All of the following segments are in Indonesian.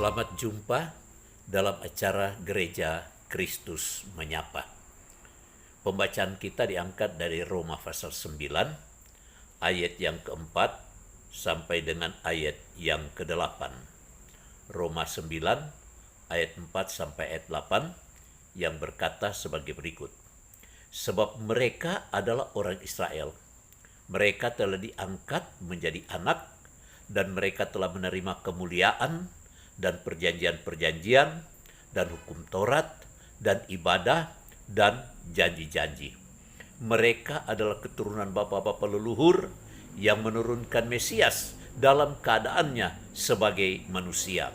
Selamat jumpa dalam acara Gereja Kristus Menyapa. Pembacaan kita diangkat dari Roma pasal 9, ayat yang keempat sampai dengan ayat yang ke-8. Roma 9, ayat 4 sampai ayat 8 yang berkata sebagai berikut. Sebab mereka adalah orang Israel. Mereka telah diangkat menjadi anak dan mereka telah menerima kemuliaan dan perjanjian-perjanjian dan hukum Taurat dan ibadah dan janji-janji. Mereka adalah keturunan bapa-bapa leluhur yang menurunkan Mesias dalam keadaannya sebagai manusia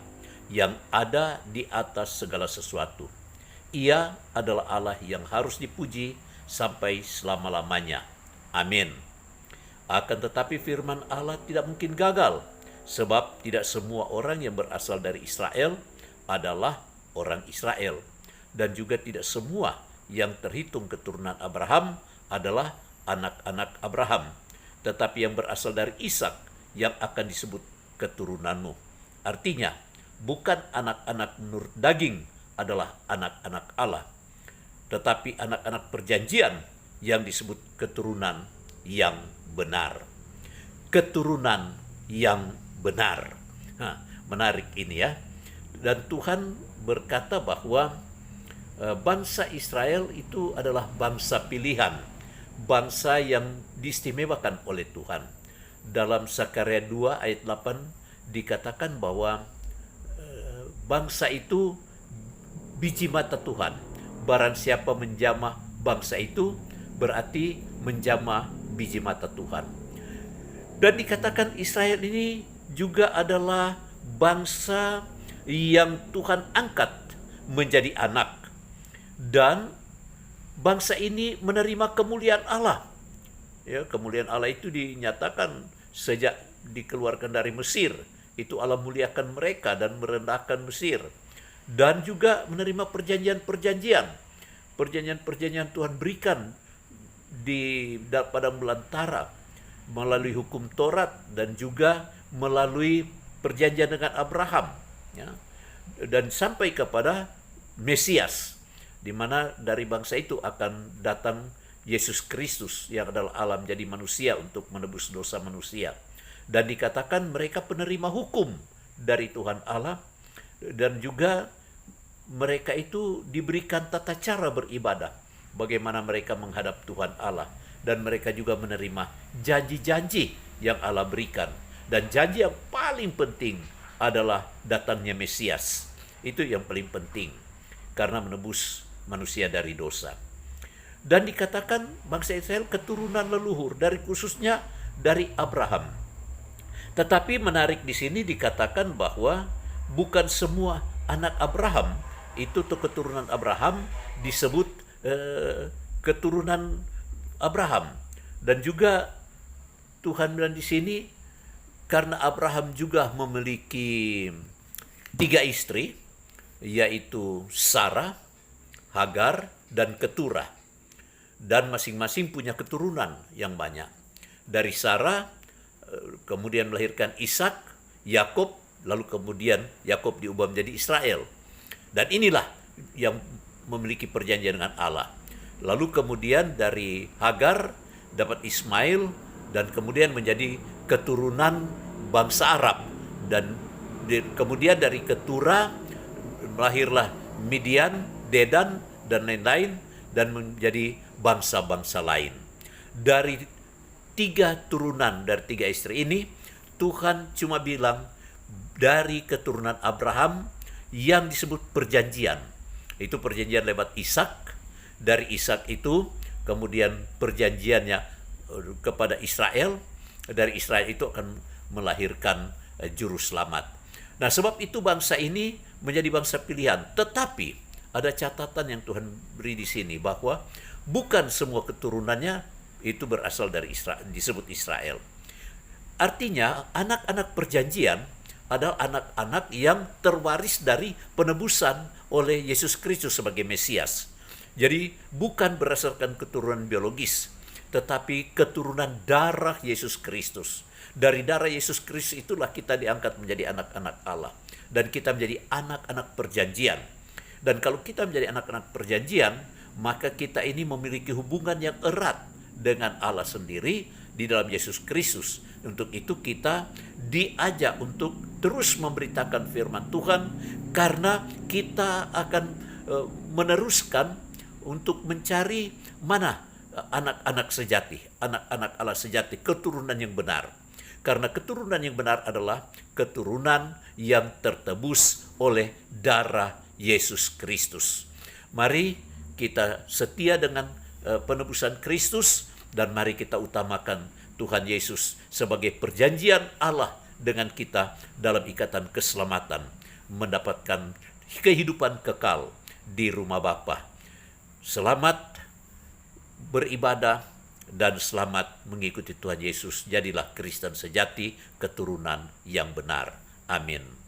yang ada di atas segala sesuatu. Ia adalah Allah yang harus dipuji sampai selama-lamanya. Amin. Akan tetapi firman Allah tidak mungkin gagal, sebab tidak semua orang yang berasal dari Israel adalah orang Israel. Dan juga tidak semua yang terhitung keturunan Abraham adalah anak-anak Abraham. Tetapi yang berasal dari Ishak yang akan disebut keturunanmu. Artinya, bukan anak-anak menurut daging adalah anak-anak Allah. Tetapi anak-anak perjanjian yang disebut keturunan yang benar. Keturunan yang benar. Menarik ini ya. Dan Tuhan berkata bahwa bangsa Israel itu adalah bangsa pilihan, bangsa yang diistimewakan oleh Tuhan. Dalam Zakaria 2 ayat 8 dikatakan bahwa bangsa itu biji mata Tuhan. Barang siapa menjamah bangsa itu berarti menjamah biji mata Tuhan. Dan dikatakan Israel ini juga adalah bangsa yang Tuhan angkat menjadi anak. Dan bangsa ini menerima kemuliaan Allah. Ya, kemuliaan Allah itu dinyatakan sejak dikeluarkan dari Mesir. Itu Allah muliakan mereka dan merendahkan Mesir. Dan juga menerima perjanjian-perjanjian. Perjanjian-perjanjian Tuhan berikan di padang belantara melalui hukum Taurat dan juga melalui perjanjian dengan Abraham, ya, dan sampai kepada Mesias, di mana dari bangsa itu akan datang Yesus Kristus yang adalah Allah menjadi manusia untuk menebus dosa manusia. Dan dikatakan mereka penerima hukum dari Tuhan Allah, dan juga mereka itu diberikan tata cara beribadah, bagaimana mereka menghadap Tuhan Allah, dan mereka juga menerima janji-janji yang Allah berikan. Dan janji yang paling penting adalah datangnya Mesias. Itu yang paling penting karena menebus manusia dari dosa. Dan dikatakan bangsa Israel keturunan leluhur dari khususnya dari Abraham. Tetapi menarik di sini dikatakan bahwa bukan semua anak Abraham itu tuh keturunan Abraham disebut keturunan Abraham. Dan juga Tuhan bilang di sini karena Abraham juga memiliki 3 istri, yaitu Sarah, Hagar, dan Keturah. Dan masing-masing punya keturunan yang banyak. Dari Sarah kemudian melahirkan Ishak, Yakub, lalu kemudian Yakub diubah menjadi Israel. Dan inilah yang memiliki perjanjian dengan Allah. Lalu kemudian dari Hagar dapat Ismail dan kemudian menjadi keturunan bangsa Arab. Dan kemudian dari Keturah lahirlah Midian, Dedan, dan lain-lain dan menjadi bangsa-bangsa lain. Dari 3 turunan dari 3 istri ini, Tuhan cuma bilang dari keturunan Abraham yang disebut perjanjian. Itu perjanjian lewat Ishak. Dari Ishak itu kemudian perjanjiannya kepada Israel. Dari Israel itu akan melahirkan juru selamat. Nah, sebab itu bangsa ini menjadi bangsa pilihan. Tetapi ada catatan yang Tuhan beri di sini bahwa bukan semua keturunannya itu berasal dari Israel, disebut Israel. Artinya anak-anak perjanjian adalah anak-anak yang terwaris dari penebusan oleh Yesus Kristus sebagai Mesias. Jadi bukan berdasarkan keturunan biologis, tetapi keturunan darah Yesus Kristus. Dari darah Yesus Kristus itulah kita diangkat menjadi anak-anak Allah. Dan kita menjadi anak-anak perjanjian. Dan kalau kita menjadi anak-anak perjanjian, maka kita ini memiliki hubungan yang erat dengan Allah sendiri di dalam Yesus Kristus. Untuk itu kita diajak untuk terus memberitakan firman Tuhan, karena kita akan meneruskan untuk mencari mana anak-anak sejati, anak-anak Allah sejati, keturunan yang benar. Karena keturunan yang benar adalah keturunan yang tertebus oleh darah Yesus Kristus. Mari kita setia dengan penebusan Kristus, dan mari kita utamakan Tuhan Yesus sebagai perjanjian Allah dengan kita dalam ikatan keselamatan, mendapatkan kehidupan kekal di rumah Bapa. Selamat beribadah dan selamat mengikuti Tuhan Yesus. Jadilah Kristen sejati, keturunan yang benar. Amin.